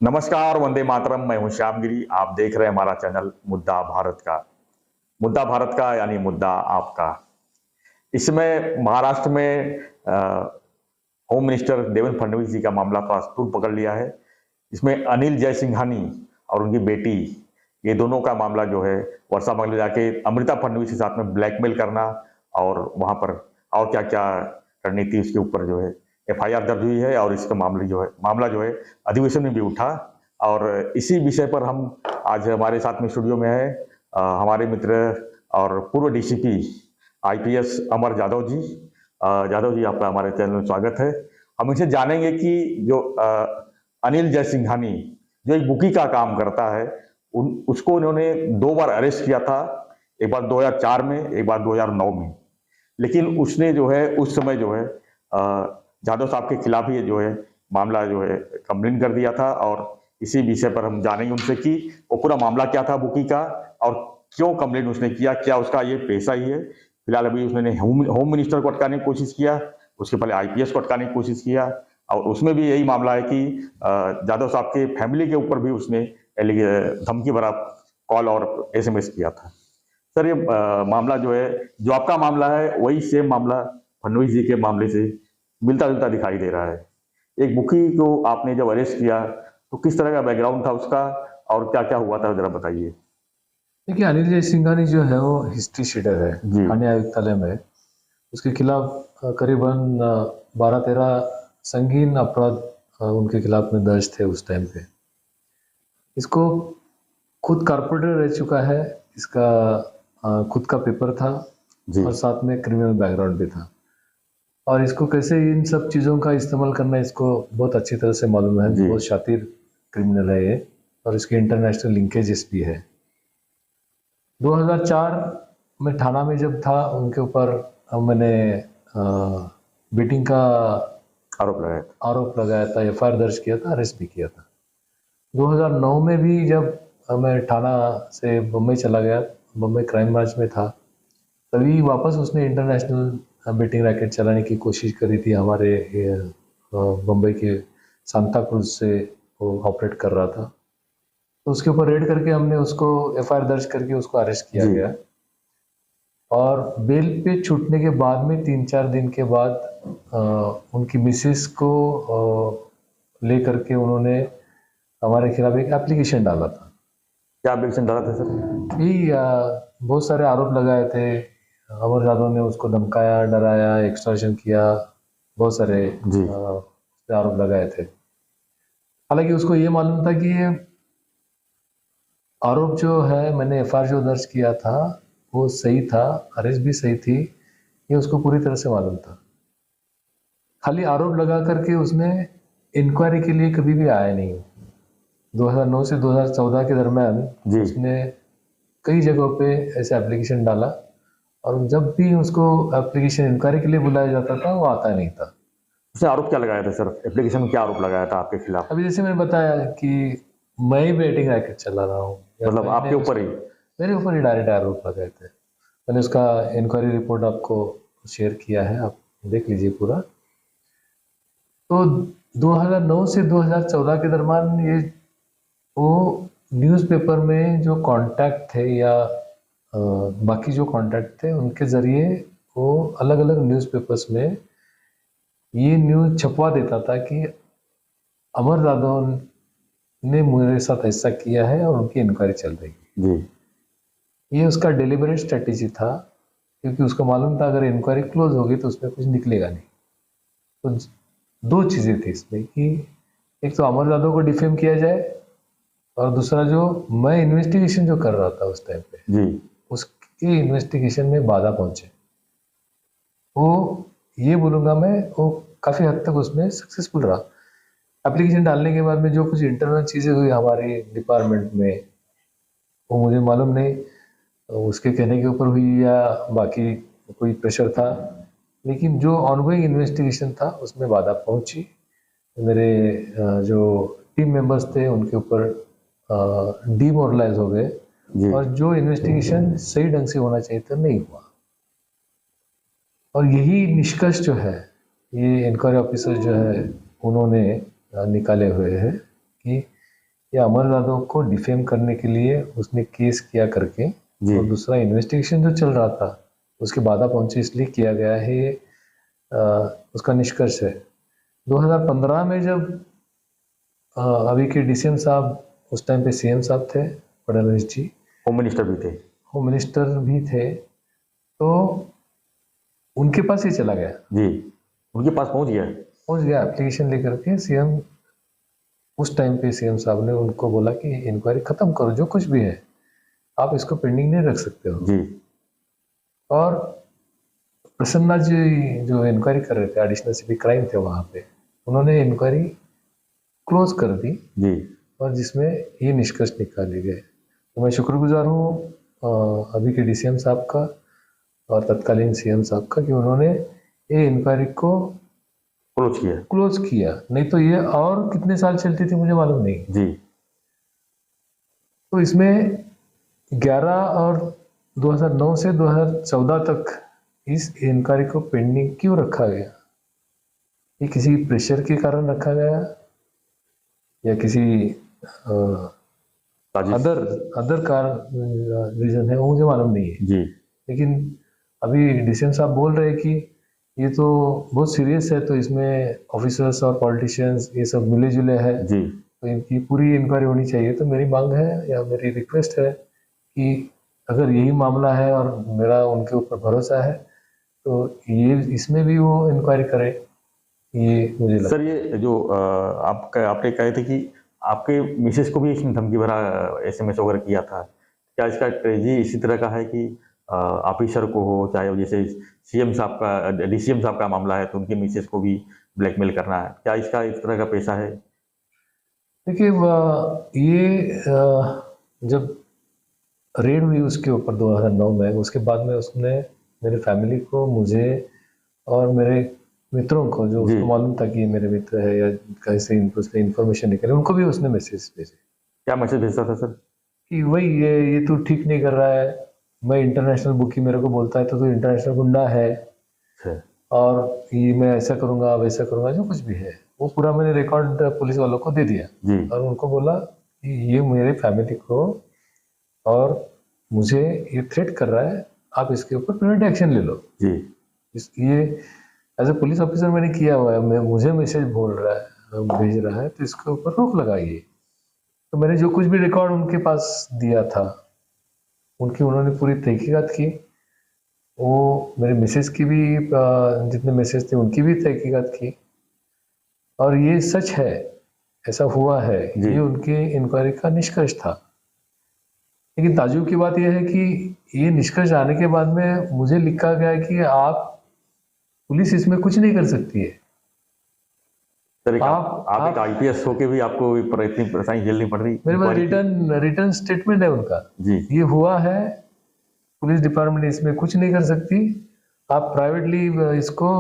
नमस्कार, वंदे मातरम। मैं हूं श्यामगिरी। आप देख रहे हैं हमारा चैनल मुद्दा भारत का। मुद्दा भारत का यानी मुद्दा आपका। इसमें महाराष्ट्र में होम मिनिस्टर देवेंद्र फडणवीस जी का मामला थोड़ा तूल पकड़ लिया है। इसमें अनिल जयसिंघानी और उनकी बेटी, ये दोनों का मामला जो है वर्षा बंगले जाके अमृता फडणवीस के साथ में ब्लैकमेल करना और वहां पर और क्या क्या रणनीति उसके ऊपर जो है एफआईआर दर्ज हुई है और इसका मामला जो है अधिवेशन में भी उठा। और इसी विषय पर हम आज हमारे साथ में स्टूडियो में है हमारे मित्र और पूर्व डीसीपी आईपीएस अमर जादव जी। जादव जी, आपका हमारे चैनल में स्वागत है। हम इनसे जानेंगे कि जो अनिल जयसिंघानी जो एक बुकी का काम करता है, उसको उन्होंने 2 बार अरेस्ट किया था। एक बार 2004 में, एक बार 2009 में। लेकिन उसने जो है उस समय जो है जादव साहब के खिलाफ ही जो है मामला जो है कंप्लेन कर दिया था। और इसी विषय पर हम जानेंगे उनसे कि वो पूरा मामला क्या था बुकी का और क्यों कंप्लेन उसने किया, क्या उसका ये पेशा ही है। फिलहाल अभी उसने होम मिनिस्टर को अटकाने की कोशिश किया, उसके पहले आईपीएस को अटकाने की कोशिश किया और उसमें भी यही मामला है कि जादव साहब के फैमिली के ऊपर भी उसने धमकी भरा कॉल और एसएमएस किया था। सर, ये मामला जो है, जो आपका मामला है वही सेम मामला फडणवीस जी के मामले से मिलता जुलता दिखाई दे रहा है। एक बुकी को आपने जब अरेस्ट किया तो किस तरह का बैकग्राउंड था उसका और क्या क्या हुआ था, जरा बताइए। देखिए, अनिल जयसिंघानी जो है वो हिस्ट्री शीटर है थाने आयुक्तालय में। उसके खिलाफ करीबन 12-13 संगीन अपराध उनके खिलाफ में दर्ज थे उस टाइम पे। इसको खुद कारपोरेटर रह चुका है, इसका खुद का पेपर था और साथ में क्रिमिनल बैकग्राउंड भी था। और इसको कैसे इन सब चीज़ों का इस्तेमाल करना इसको बहुत अच्छी तरह से मालूम है। बहुत शातिर क्रिमिनल है ये और इसके इंटरनेशनल लिंकेजेस भी है। 2004 में थाना में जब था, उनके ऊपर मैंने बीटिंग का आरोप लगाया था, एफआईआर दर्ज किया था, अरेस्ट भी किया था। 2009 में भी जब मैं थाना से बम्बई चला गया, बम्बई क्राइम ब्रांच में था, तभी वापस उसने इंटरनेशनल बीटिंग रैकेट चलाने की कोशिश करी थी। हमारे बम्बई के सांता क्रूज से वो ऑपरेट कर रहा था, तो उसके ऊपर रेड करके हमने उसको एफआईआर दर्ज करके उसको अरेस्ट किया गया। और बेल पे छूटने के बाद में 3-4 दिन के बाद उनकी मिसेस को ले करके उन्होंने हमारे खिलाफ एक एप्लीकेशन डाला था। क्या एप्लीकेशन डाला था सर? भी बहुत सारे आरोप लगाए थे। अमर जादव ने उसको धमकाया, डराया, एक्सटॉर्शन किया, बहुत सारे आरोप लगाए थे। हालांकि उसको ये मालूम था कि ये आरोप जो है, मैंने एफआईआर जो दर्ज किया था वो सही था, अरेस्ट भी सही थी, ये उसको पूरी तरह से मालूम था। खाली आरोप लगा करके उसने इंक्वायरी के लिए कभी भी आया नहीं। 2009 से 2014 के दरमियान उसने कई जगहों पे ऐसे एप्लीकेशन डाला और जब भी उसको एप्लीकेशन इंक्वायरी के लिए बुलाया जाता था वो आता नहीं था। उसने आरोप क्या लगाया था सर? एप्लीकेशन में क्या आरोप लगाया था आपके खिलाफ? अभी जैसे मैंने बताया कि मैं ही बेटिंग रैकेट चला रहा हूँ, मतलब आपके ऊपर ही? मेरे ऊपर ही डायरेक्ट आरोप लगाए थे। मैंने उसका इंक्वायरी रिपोर्ट आपको शेयर किया है, आप देख लीजिए पूरा। तो 2009 से 2014 के दरमियान ये वो न्यूज़पेपर में जो कांटेक्ट थे या बाकी जो कांटेक्ट थे, उनके ज़रिए वो अलग अलग न्यूज़पेपर्स में ये न्यूज़ छपवा देता था कि अमर जादव ने मेरे साथ ऐसा किया है और उनकी इंक्वायरी चल रही है। ये उसका डेलिबरेट स्ट्रेटेजी था, क्योंकि उसको मालूम था अगर इंक्वायरी क्लोज होगी तो उसमें कुछ निकलेगा नहीं। तो 2 चीज़ें थी इसमें कि एक तो अमर जादव को डिफेम किया जाए और दूसरा जो मैं इन्वेस्टिगेशन जो कर रहा था उस टाइम पे उसकी इन्वेस्टिगेशन में बाधा पहुंचे। वो ये बोलूँगा मैं, वो काफ़ी हद तक उसमें सक्सेसफुल रहा। एप्लीकेशन डालने के बाद में जो कुछ इंटरनल चीज़ें हुई हमारे डिपार्टमेंट में, वो मुझे मालूम नहीं उसके कहने के ऊपर हुई या बाकी कोई प्रेशर था, लेकिन जो ऑनगोइंग इन्वेस्टिगेशन था उसमें बाधा पहुंची। मेरे जो टीम मेंबर्स थे उनके ऊपर डीमोरलाइज हो गए और जो इन्वेस्टिगेशन सही ढंग से होना चाहिए था नहीं हुआ। और यही निष्कर्ष जो है ये इंक्वायरी ऑफिसर जो है उन्होंने निकाले हुए हैं कि या अमर यादव को डिफेम करने के लिए उसने केस किया करके, जी और दूसरा इन्वेस्टिगेशन जो चल रहा था उसके बाधा पहुंचे इसलिए किया गया है, ये उसका निष्कर्ष है। 2015 में जब अभी के डीसीएम साहब, उस टाइम पे सीएम साहब थे फडणवीस जी, होम मिनिस्टर भी थे। होम मिनिस्टर भी थे, तो उनके पास ही चला गया, जी, उनके पास पहुंच गया एप्लीकेशन लेकर के। सीएम उस टाइम पे सीएम साहब ने उनको बोला कि इंक्वायरी खत्म करो, जो कुछ भी है आप इसको पेंडिंग नहीं रख सकते हो। जी और प्रसन्ना जी जो इंक्वायरी कर रहे थे, एडिशनल सीपी क्राइम थे वहाँ पे, उन्होंने इंक्वायरी क्लोज कर दी, जी और जिसमें ये निष्कर्ष निकाले गए। तो मैं शुक्रगुजार हूँ अभी के डीसीएम साहब का और तत्कालीन सीएम साहब का कि उन्होंने ये इंक्वायरी को क्लोज किया, नहीं तो ये और कितने साल चलती थी मुझे मालूम नहीं। जी तो इसमें 11 और 2009 से 2014 तक इस इंक्वायरी को पेंडिंग क्यों रखा गया? ये किसी प्रेशर के कारण रखा गया या किसी अदर रीजन है, वो मुझे मालूम नहीं है। जी लेकिन अभी डीसीएम साहब बोल रहे हैं कि ये तो बहुत सीरियस है, तो इसमें ऑफिसर्स और पॉलिटिशियंस ये सब मिले जुले हैं, जी तो इनकी पूरी इंक्वायरी होनी चाहिए। तो मेरी मांग है या मेरी रिक्वेस्ट है कि अगर यही मामला है और मेरा उनके ऊपर भरोसा है, तो ये इसमें भी वो इंक्वायरी करे, ये मुझे लगता सर। ये जो आपने कहे थे कि आपके मिसेस को भी इसने धमकी भरा एसएमएस वगैरह किया था, क्या इसका क्रेजी इसी तरह का है कि ऑफिसर को हो, चाहे जैसे सीएम साहब का, डीसीएम साहब का मामला है तो उनके मिसेस को भी ब्लैकमेल करना है, क्या इसका इस तरह का पेशा है? देखिए, ये जब रेड हुई उसके ऊपर 2009 में, उसके बाद में उसने मेरे फैमिली को, मुझे और मेरे मित्रों को, जो उसको मालूम था कि ये मेरे मित्र है या कैसे उसने इन्फॉर्मेशन निकाली, उनको भी उसने मैसेज भेजे। क्या मैसेज भेजता था सर? कि वही ये तू ठीक नहीं कर रहा है, मैं इंटरनेशनल बुकी मेरे को बोलता है तो तू इंटरनेशनल गुंडा है, और ये मैं ऐसा करूँगा वैसा करूँगा, जो कुछ भी है वो पूरा मैंने रिकॉर्ड पुलिस वालों को दे दिया। और उनको बोला कि ये मेरे फैमिली को और मुझे ये थ्रेट कर रहा है, आप इसके ऊपर प्रिवेंटिव एक्शन ले लो। ये एज ए पुलिस ऑफिसर मैंने किया हुआ है, मुझे मैसेज भेज रहा है, तो इसके ऊपर रोक लगाइए। तो मैंने जो कुछ भी रिकॉर्ड उनके पास दिया था, उन्होंने पूरी तहकीकात की। वो मेरे मिसेस की भी जितने मैसेज थे उनकी भी तहकीकात की, और ये सच है, ऐसा हुआ है, ये उनके इंक्वायरी का निष्कर्ष था। लेकिन ताज्जुब की बात यह है कि ये निष्कर्ष आने के बाद में मुझे लिखा गया कि आप, पुलिस इसमें कुछ नहीं कर सकती है। आप एक आईपीएस होके भी आपको इतनी परेशानी झेलनी पड़ रही? मेरे पास रिटर्न स्टेटमेंट है उनका, ये हुआ है, पुलिस डिपार्टमेंट इसमें कुछ नहीं कर सकती। आप प्राइवेटली इसको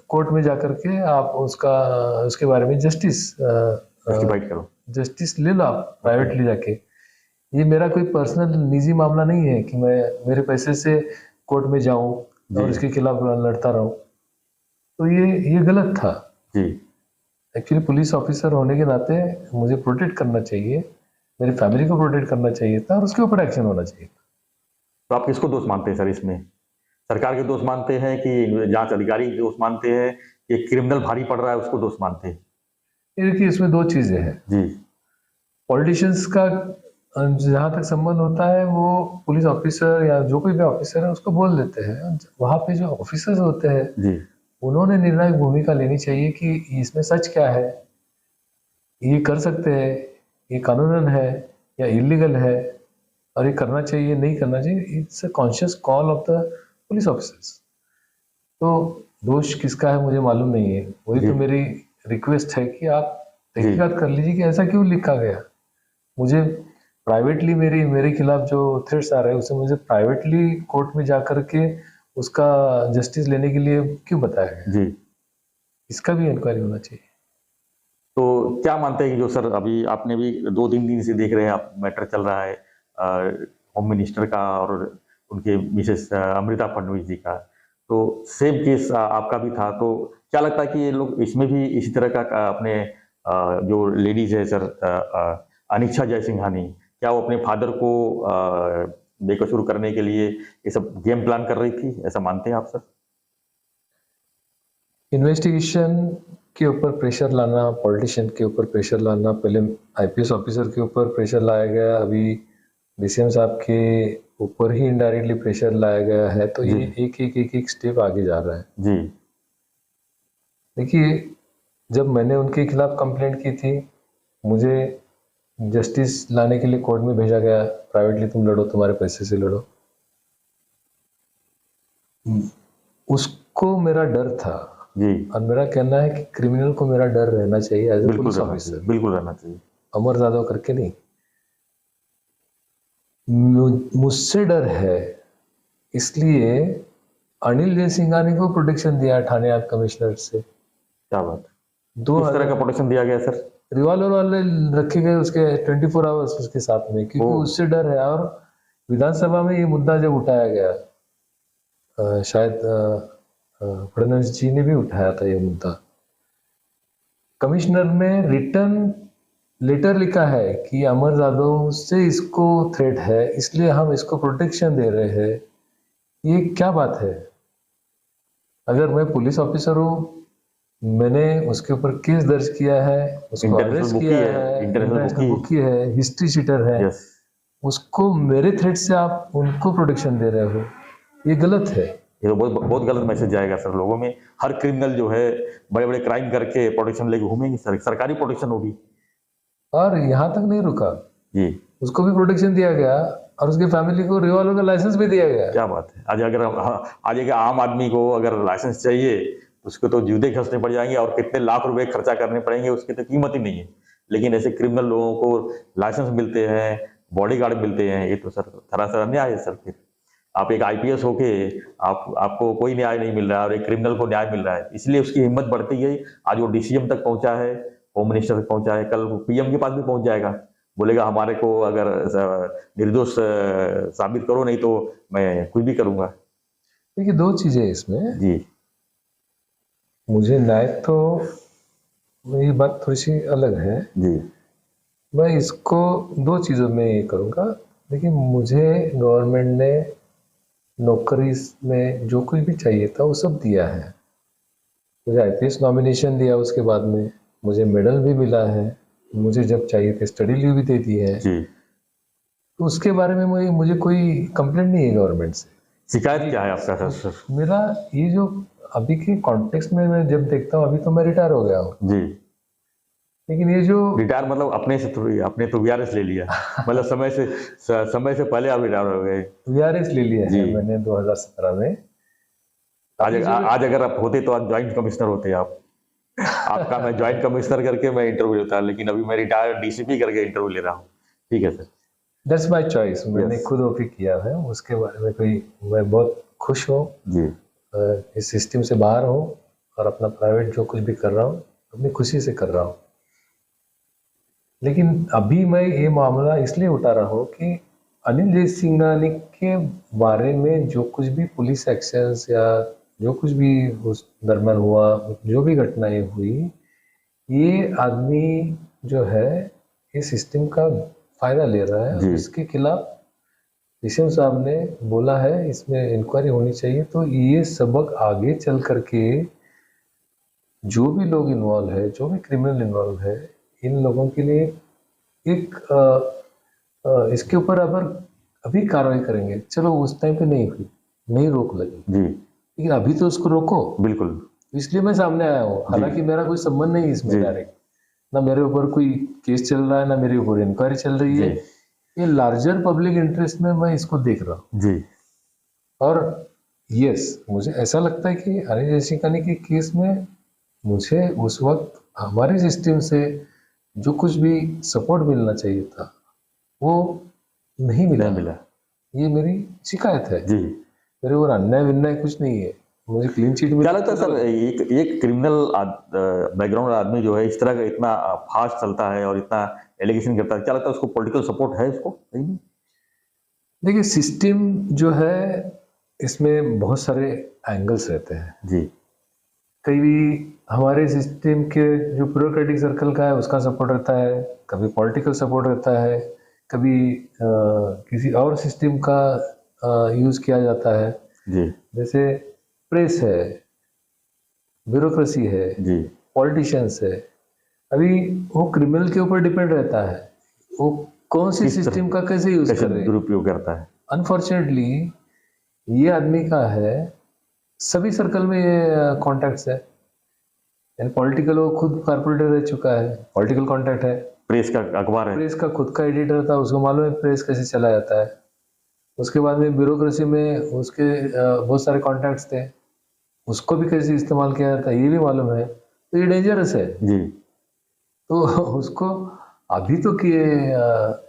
कोर्ट में जाकर के आप उसके बारे में जस्टिस करो, जस्टिस ले लो आप प्राइवेटली जाके। ये मेरा कोई पर्सनल निजी मामला नहीं है कि मैं मेरे पैसे से कोर्ट में जाऊं और इसके खिलाफ लड़ता रहूं, तो ये गलत था। एक्चुअली पुलिस ऑफिसर होने के नाते मुझे प्रोटेक्ट करना चाहिए, मेरी फैमिली को प्रोटेक्ट करना चाहिए था, और उसके ऊपर एक्शन होना चाहिए। तो आप किसको दोष मानते हैं सर इसमें? सरकार के दोष मानते हैं कि जांच अधिकारी के दोष मानते हैं, कि क्रिमिनल भारी पड़ रहा है उसको दोष मानते हैं? देखिए, इसमें दो चीजें हैं। पॉलिटिशियंस का जहाँ तक संबंध होता है, वो पुलिस ऑफिसर या जो कोई भी ऑफिसर है उसको बोल देते हैं। वहाँ पे जो ऑफिसर्स होते हैं उन्होंने निर्णायक भूमिका लेनी चाहिए कि इसमें सच क्या है, ये कर सकते हैं, ये कानूनन है या इलीगल है, और ये करना चाहिए नहीं करना चाहिए। It's a conscious call of the police officers. तो दोष किसका है मुझे मालूम नहीं है, वही तो मेरी रिक्वेस्ट है कि आप तहकीकात कर लीजिए कि ऐसा क्यों लिखा गया। मुझे प्राइवेटली मेरे खिलाफ जो थ्रेट्स आ रहे हैं उसे मुझे प्राइवेटली कोर्ट में जा कर के उसका जस्टिस लेने के लिए क्यों बताया गया? इसका भी इंक्वायरी होना चाहिए। तो क्या मानते हैं कि जो सर अभी आपने भी 2-3 दिन से देख रहे हैं आप, मैटर चल रहा है होम मिनिस्टर का और उनके मिसेस अमृता फडणवीस जी का, तो सेम केस आपका भी था, तो क्या लगता है कि ये लोग इसमें भी इसी तरह का अपने जो लेडीज है सर अनिच्छा जयसिंघानी, क्या वो अपने फादर को बेकसूर करने के लिए ये सब गेम प्लान कर रही थी, ऐसा मानते हैं आप सर? इन्वेस्टिगेशन के ऊपर प्रेशर लाना, पॉलिटिशियन के ऊपर प्रेशर लाना, पहले आईपीएस ऑफिसर के ऊपर प्रेशर लाया गया, अभी डीसीएम साहब के ऊपर ही इनडायरेक्टली प्रेशर लाया गया है, तो ये एक स्टेप आगे जा रहा है जी। देखिए, जब मैंने उनके खिलाफ कंप्लेंट की थी, मुझे जस्टिस लाने के लिए कोर्ट में भेजा गया, प्राइवेटली तुम लड़ो, तुम्हारे पैसे से लड़ो। उसको मेरा डर था जी, और मेरा कहना है कि क्रिमिनल को मेरा डर रहना चाहिए एज ए बिल्कुल पुलिस रहना ऑफिसर, चाहिए, बिल्कुल रहना चाहिए। अमर जादव करके नहीं। मुझसे डर है, इसलिए अनिल जयसिंघानी को प्रोटेक्शन दिया ठाणे आप कमिश्नर से। क्या बात है, दो किस तरह का प्रोटेक्शन दिया गया सर? रिवॉल्वर वाले रखे गए उसके 24 आवर्स उसके साथ में, क्योंकि उससे डर है। और विधानसभा में ये मुद्दा जब उठाया गया, शायद फडणवीस जी ने भी उठाया था ये मुद्दा, कमिश्नर में रिटर्न लेटर लिखा है कि अमर जादव से इसको थ्रेट है, इसलिए हम इसको प्रोटेक्शन दे रहे हैं। ये क्या बात है? अगर मैं पुलिस ऑफिसर हूँ, मैंने उसके ऊपर केस दर्ज किया है, उसको अरेस्ट किया है, इंटरनेशनल बुक की है, हिस्ट्री शीटर है, यस, उसको मेरे थ्रेट से आप उनको प्रोटेक्शन दे रहे हो, ये गलत है। ये तो बहुत बहुत गलत मैसेज जाएगा सर लोगों में। हर क्रिमिनल जो है बड़े बड़े क्राइम करके प्रोटेक्शन लेके घूमेंगे सर, सरकारी प्रोटेक्शन होगी। और यहाँ तक नहीं रुका जी, उसको भी प्रोटेक्शन दिया गया और उसके फैमिली को रिवॉल्वर का लाइसेंस भी दिया गया। क्या बात है। आज एक आम आदमी को अगर लाइसेंस चाहिए तो उसको तो जूते खसने पड़ जाएंगे और कितने लाख रुपए खर्चा करने पड़ेंगे, उसकी तो कीमत ही नहीं है। लेकिन ऐसे क्रिमिनल लोगों को लाइसेंस मिलते हैं, बॉडीगार्ड मिलते हैं, ये तो सर सरासर अन्याय है सर। फिर आप एक आईपीएस होके आपको कोई न्याय नहीं मिल रहा है और एक क्रिमिनल को न्याय मिल रहा है, इसलिए उसकी हिम्मत बढ़ती गई। आज वो डीसीएम तक पहुंचा है, होम मिनिस्टर तक पहुंचा है, कल पीएम के पास भी पहुंच जाएगा, बोलेगा हमारे को अगर निर्दोष साबित करो, नहीं तो मैं कुछ भी करूंगा। देखिए, दो चीजें इसमें जी, मुझे न्याय तो, ये बात थोड़ी सी अलग है जी, मैं इसको दो चीज़ों में ये करूँगा। देखिए, मुझे गवर्नमेंट ने नौकरी में जो कुछ भी चाहिए था वो सब दिया है। मुझे आईपीएस नॉमिनेशन दिया, उसके बाद में मुझे मेडल भी मिला है, मुझे जब चाहिए थे स्टडी लीव भी दे दी है। जी। तो उसके बारे में मुझे कोई कंप्लेंट नहीं है गवर्नमेंट से। शिकायत क्या है आपका सर? मेरा ये जो अभी के कॉन्टेक्स्ट में मैं जब देखता हूँ, अभी तो मैं रिटायर हो गया हूँ, जी। लेकिन ये जो रिटायर मतलब अपने से थोड़ी, आपने तो वीआरएस ले लिया मतलब समय से पहले आप रिटायर हो गए। वीआरएस ले लिया जी। है मैंने 2017 में। आज अगर आप होते तो आज ज्वाइंट कमिश्नर होते आप। आपका मैं ज्वाइंट कमिश्नर करके मैं इंटरव्यू लेता, लेकिन अभी मैं रिटायर डीसीपी करके इंटरव्यू ले रहा हूँ। ठीक है सर, दैट्स माय चॉइस। मैंने Yes. खुद ओके किया है, उसके बारे में कोई, मैं बहुत खुश हूँ जी, इस सिस्टम से बाहर हूँ और अपना प्राइवेट जो कुछ भी कर रहा हूँ अपनी खुशी से कर रहा हूँ। लेकिन अभी मैं ये मामला इसलिए उठा रहा हूँ कि अनिल जयसिंघानी के बारे में जो कुछ भी पुलिस एक्शंस या जो कुछ भी उस दरमियान हुआ, जो भी घटनाएं हुई, ये आदमी जो है ये सिस्टम का फायदा ले रहा है। जी। इसके खिलाफ डीसीएम साहब ने बोला है इसमें इंक्वायरी होनी चाहिए। तो ये सबक आगे चल करके जो भी लोग इन्वॉल्व है, जो भी क्रिमिनल इन्वॉल्व है, इन लोगों के लिए एक इसके ऊपर अगर अभी कार्रवाई करेंगे, चलो उस टाइम पे नहीं हुई, नहीं रोक लगी, जी, लेकिन अभी तो उसको रोको। बिल्कुल। इसलिए मैं सामने आया हूँ, हालांकि मेरा कोई संबंध नहीं है इसमें जी। डायरेक्ट, ना मेरे ऊपर कोई केस चल रहा है, ना मेरे ऊपर इंक्वायरी चल रही है। ये लार्जर पब्लिक इंटरेस्ट में मैं इसको देख रहा हूँ। जी, और यस, मुझे ऐसा लगता है कि अनिल जयसिंघानी के केस में मुझे उस वक्त हमारे सिस्टम से जो कुछ भी सपोर्ट मिलना चाहिए था वो नहीं मिला। ये मेरी शिकायत है। जी। मेरे ऊपर अन्याय विन्याय कुछ नहीं है, मुझे क्लीन चिट मिला। क्या लगता है सर, एक क्रिमिनल बैकग्राउंड आदमी जो है इस तरह का इतना फास्ट चलता है और इतना एलिगेशन करता है, क्या लगता है उसको पॉलिटिकल सपोर्ट है इसको? नहीं। देखिए, सिस्टम जो है इसमें बहुत सारे एंगल्स रहते हैं। जी, कभी हमारे सिस्टम के जो ब्यूरोक्रेटिक सर्कल का है उसका सपोर्ट रहता है, कभी पॉलिटिकल सपोर्ट रहता है, कभी किसी और सिस्टम का यूज़ किया जाता है। जी जैसे प्रेस है, ब्यूरोक्रेसी है, जी पॉलिटिशियंस है। अभी वो क्रिमिनल के ऊपर डिपेंड रहता है, वो कौन सी किस तरह- सिस्टम का कैसे यूज़ कैसे कर रहे हैं। दुरुपयोग करता है। अनफॉर्चुनेटली ये आदमी का है, सभी सर्कल में ये कॉन्टैक्ट्स है, यानी पॉलिटिकल वो खुद कारपोरेटर रह चुका है, पॉलिटिकल कॉन्टैक्ट है। प्रेस का अखबार है। प्रेस का खुद का एडिटर था, उसको मालूम है प्रेस कैसे चला जाता है। उसके बाद में ब्यूरोक्रेसी में उसके बहुत सारे कॉन्टैक्ट्स थे, उसको भी कैसे इस्तेमाल किया जाता है ये भी मालूम है। तो ये डेंजरस है। जी तो उसको अभी तो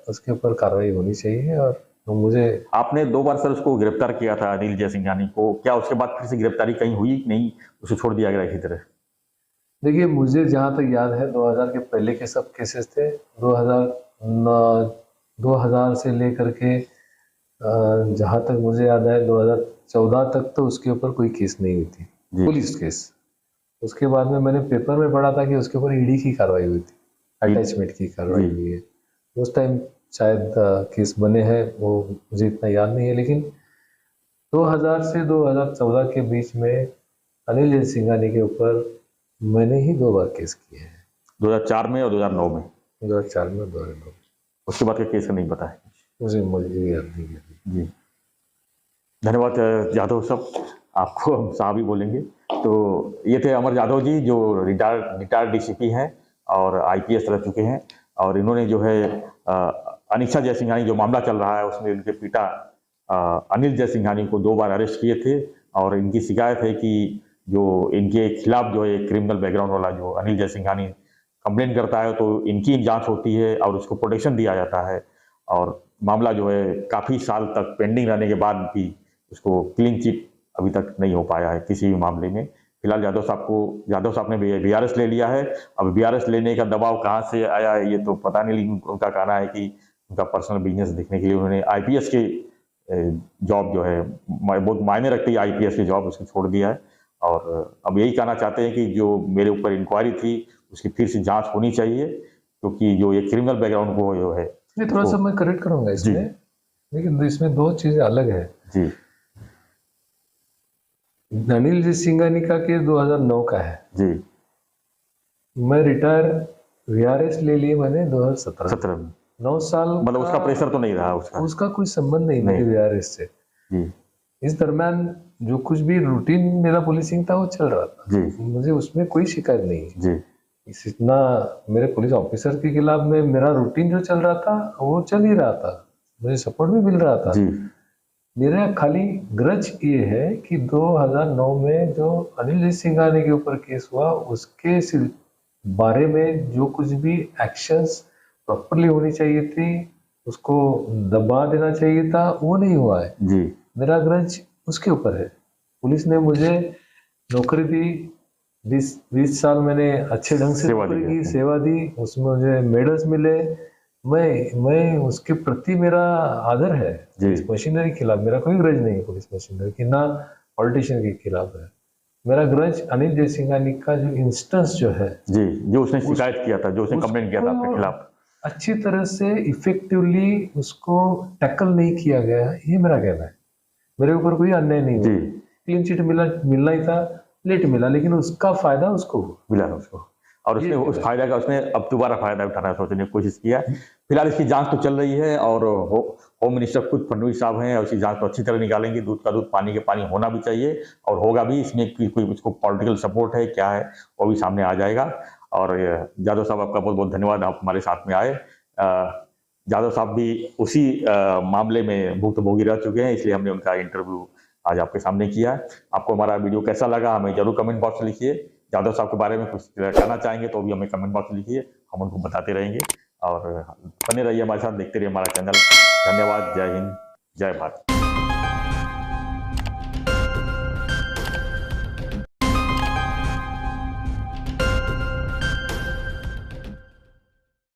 उसके ऊपर कार्रवाई होनी चाहिए। और तो मुझे आपने 2 बार सर उसको गिरफ्तार किया था, अनिल जयसिंघानी को। क्या उसके बाद फिर से गिरफ्तारी कहीं हुई कि नहीं, उसे छोड़ दिया गया इसी तरह? देखिए, मुझे जहाँ तक याद है 2000 के पहले के सब केसेस थे। 2000 से लेकर के जहाँ तक मुझे याद है 2014 तक तो उसके ऊपर कोई केस नहीं हुई थी, जी। Police case. उसके बाद में मैंने पेपर में पढ़ा था कि उसके ऊपर ईडी की कार्रवाई हुई थी, अटैचमेंट की कार्रवाई हुई है। उस टाइम शायद केस बने हैं, वो मुझे इतना याद नहीं है। लेकिन 2000 से 2014 के बीच में अनिल जयसिंघानी के ऊपर मैंने ही 2 बार केस किए हैं, 2004 में और 2009 में। 2004 में और 2009 में। उसके बाद के केस का नहीं पता है। मुझे याद नहीं है। जी धन्यवाद यादव साहब, आपको हम साहब ही बोलेंगे। तो ये थे अमर यादव जी, जो रिटायर्ड डीसीपी हैं और आईपीएस रह चुके हैं। और इन्होंने जो है अनीशा जयसिंघानी जो मामला चल रहा है उसमें इनके पिता अनिल जयसिंघानी को 2 बार अरेस्ट किए थे। और इनकी शिकायत है कि जो इनके खिलाफ जो है क्रिमिनल बैकग्राउंड वाला जो अनिल जयसिंघानी कंप्लेन करता है तो इनकी जांच होती है और उसको प्रोटेक्शन दिया जाता है। और मामला जो है काफ़ी साल तक पेंडिंग रहने के बाद भी उसको क्लीन चिट अभी तक नहीं हो पाया है किसी भी मामले में। फिलहाल यादव साहब ने बीआरएस ले लिया है। अब बीआरएस लेने का दबाव कहाँ से आया है ये तो पता नहीं, लेकिन उनका कहना है कि उनका पर्सनल बिजनेस देखने के लिए उन्होंने आईपीएस के जॉब जो है बहुत मायने रखती है, आईपीएस की जॉब उसको छोड़ दिया है। और अब यही कहना चाहते हैं कि जो मेरे ऊपर इंक्वायरी थी उसकी फिर से जांच होनी चाहिए, क्योंकि जो ये क्रिमिनल बैकग्राउंड को जो है थोड़ा सा मैं करेक्ट करूंगा इसमें, लेकिन इसमें 2 चीजें अलग है जी। अनिल जयसिंघानी का केस 2009 का है जी। मैं रिटायर वीआरएस ले लिए मैंने 2017 में 9 साल मतलब उसका प्रेशर तो नहीं रहा, उसका कोई संबंध नहीं मेरे वीआरएस से। जी। इस दरम्यान जो कुछ भी रूटीन मेरा पुलिसिंग था वो चल रहा था जी। मुझे उसमें कोई शिकायत नहीं है जी। इतना मेरे पुलिस ऑफिसर के खिलाफ में मेरा रूटीन जो चल रहा था वो चल ही रहा था, मुझे सपोर्ट भी मिल रहा था जी। मेरा खाली ग्रज ये है कि 2009 में जो अनिल जयसिंघानी के ऊपर केस हुआ उसके बारे में जो कुछ भी एक्शंस प्रॉपरली होनी चाहिए थी, उसको दबा देना चाहिए था, वो नहीं हुआ है जी। मेरा ग्रज उसके ऊपर है। पुलिस ने मुझे नौकरी दी, 20 साल मैंने अच्छे ढंग से नौकरी की, सेवा दी, उसमें मुझे मेडल्स मिले। मैं उसके प्रति मेरा आदर है। पुलिस मशीनरी के खिलाफ मेरा कोई ग्रज नहीं है, पुलिस मशीनरी की ना पॉलिटिशियन के खिलाफ है। मेरा ग्रज अनिल जयसिंघानी का जो इंस्टेंस जो है जी, जो उसने शिकायत किया था, जो उसने कंप्लेंट किया था आपके खिलाफ, अच्छी तरह से इफेक्टिवली उसको टैकल नहीं किया गया, ये मेरा कहना है। मेरे ऊपर कोई अन्याय नहीं हुआ, क्लीन चिट मिलना ही था, लेट मिला, लेकिन उसका फायदा उसको मिला उसको, और उसने उस फायदा का उसने अब दोबारा फायदा उठाना सोचने की कोशिश किया। फिलहाल इसकी जांच तो चल रही है और होम मिनिस्टर खुद फडणवीस साहब हैं और इसकी जांच तो अच्छी तरह निकालेंगे। दूध का दूध पानी के पानी होना भी चाहिए और होगा भी। इसमें कोई इसको पॉलिटिकल सपोर्ट है क्या है वो भी सामने आ जाएगा। और यादव साहब आपका बहुत बहुत धन्यवाद, आप हमारे साथ में आए। यादव साहब भी उसी मामले में भुक्तभोगी रह चुके हैं, इसलिए हमने उनका इंटरव्यू आज आपके सामने किया। आपको हमारा वीडियो कैसा लगा हमें जरूर कमेंट बॉक्स में लिखिए। यादव साहब के बारे में कुछ कहना चाहेंगे तो भी हमें कमेंट बॉक्स में लिखिए, हम उनको बताते रहेंगे। और बने रहिए हमारे साथ, देखते रहिए हमारा चैनल। धन्यवाद। जय हिंद, जय भारत।